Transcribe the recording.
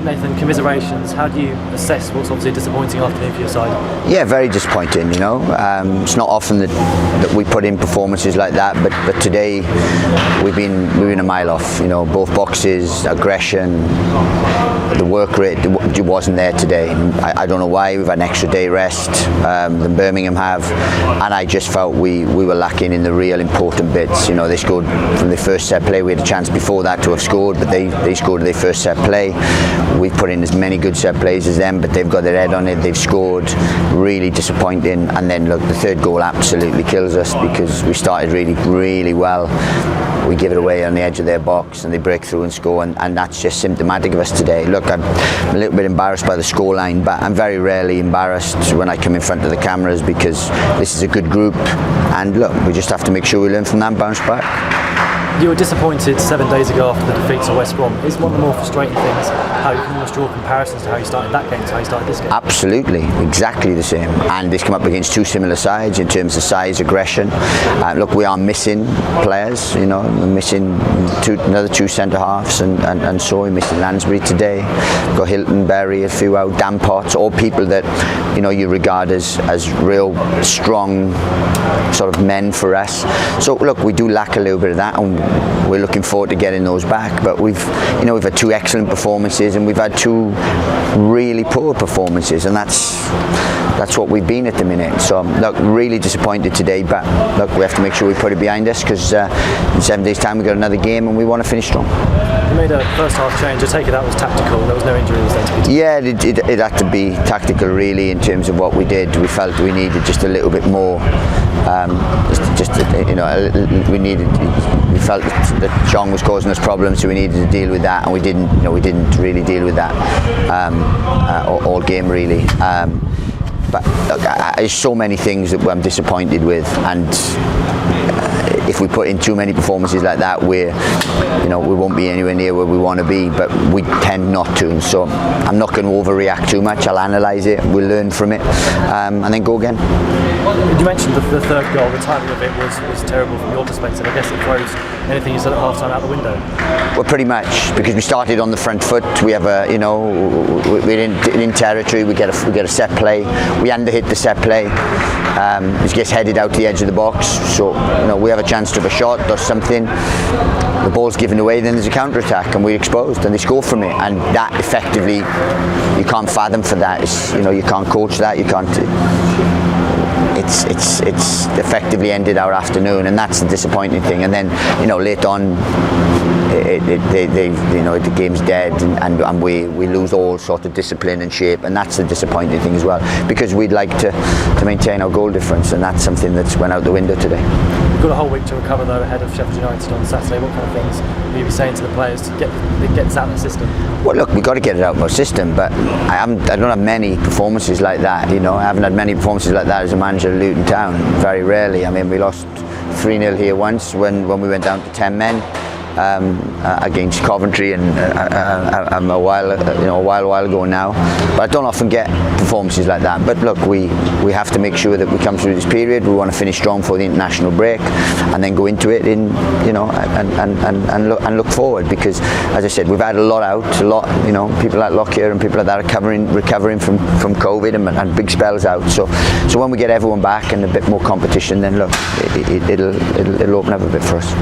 Nathan, commiserations. How do you assess what's obviously a disappointing afternoon for your side? Yeah, very disappointing, you know. It's not often that we put in performances like that, but today we've been a mile off, you know. Both boxes, aggression, the work rate wasn't there today. I don't know why. We've had an extra day rest than Birmingham have, and I just felt we were lacking in the real important bits. You know, they scored from the first set play. We had a chance before that to have scored, but they scored their first set play. We've put in as many good set plays as them, but they've got their head on it. They've scored. Really disappointing. And then look, the third goal absolutely kills us because we started really well. We give it away on the edge of their box and they break through and score, and that's just symptomatic of us today. Look, I'm a little bit embarrassed by the scoreline, but I'm very rarely embarrassed when I come in front of the cameras because this is a good group, and look, we just have to make sure we learn from that and bounce back. You were disappointed 7 days ago after the defeat to West Brom. Is one of the more frustrating things how you can almost draw comparisons to how you started that game to how you started this game? Absolutely, exactly the same. And this come up against two similar sides in terms of size, aggression. Look, we are missing players, you know, we're missing another two centre halves, and so we're missing Lansbury today. We've got Hilton, Berry, a few out, Dampot, all people that, you know, you regard as real strong sort of men for us. So look, we do lack a little bit of that, and we're looking forward to getting those back. But we've had two excellent performances and we've had two really poor performances, and that's what we've been at the minute. So look, really disappointed today, but look, we have to make sure we put it behind us because in 7 days' time we've got another game and we want to finish strong. You made a first half change. I take it that was tactical. There was no injury, was there to be taken? Yeah, it had to be tactical really in terms of what we did. We felt we needed just a little bit more. We felt that John was causing us problems, so we needed to deal with that, and we didn't really deal with that all game really. But look, there's so many things that I'm disappointed with, and if we put in too many performances like that, we won't be anywhere near where we want to be, but we tend not to. So I'm not going to overreact too much. I'll analyse it, we'll learn from it, and then go again. You mentioned the third goal. The timing of it was terrible from your perspective. I guess it throws anything you said at half time out the window. Well, pretty much, because we started on the front foot. We have we're in territory. We get a set play. We under-hit the set play. It gets headed out to the edge of the box. So we have a chance to have a shot, does something. The ball's given away, then there's a counter-attack, and we're exposed, and they score from it. And that effectively, you can't fathom for that. You can't coach that. You can't. It's effectively ended our afternoon, and that's the disappointing thing. And then late on, the game's dead, and we lose all sort of discipline and shape, and that's the disappointing thing as well, because we'd like to maintain our goal difference, and that's something that's went out the window today. We've got a whole week to recover though ahead of Sheffield United on Saturday. What kind of things will you be saying to the players to get this out of the system? Well, look, we've got to get it out of our system, but I don't have many performances like that. I haven't had many performances like that as a manager at Luton Town. Very rarely. I mean, we lost 3-0 here once when we went down to 10 men. Against Coventry and a while ago now, but I don't often get performances like that. But look, we have to make sure that we come through this period. We want to finish strong for the international break, and then go into it and look forward. Because as I said, we've had a lot out, people like Lockyer and people like that are recovering from COVID and big spells out. So when we get everyone back and a bit more competition, then look, it'll open up a bit for us.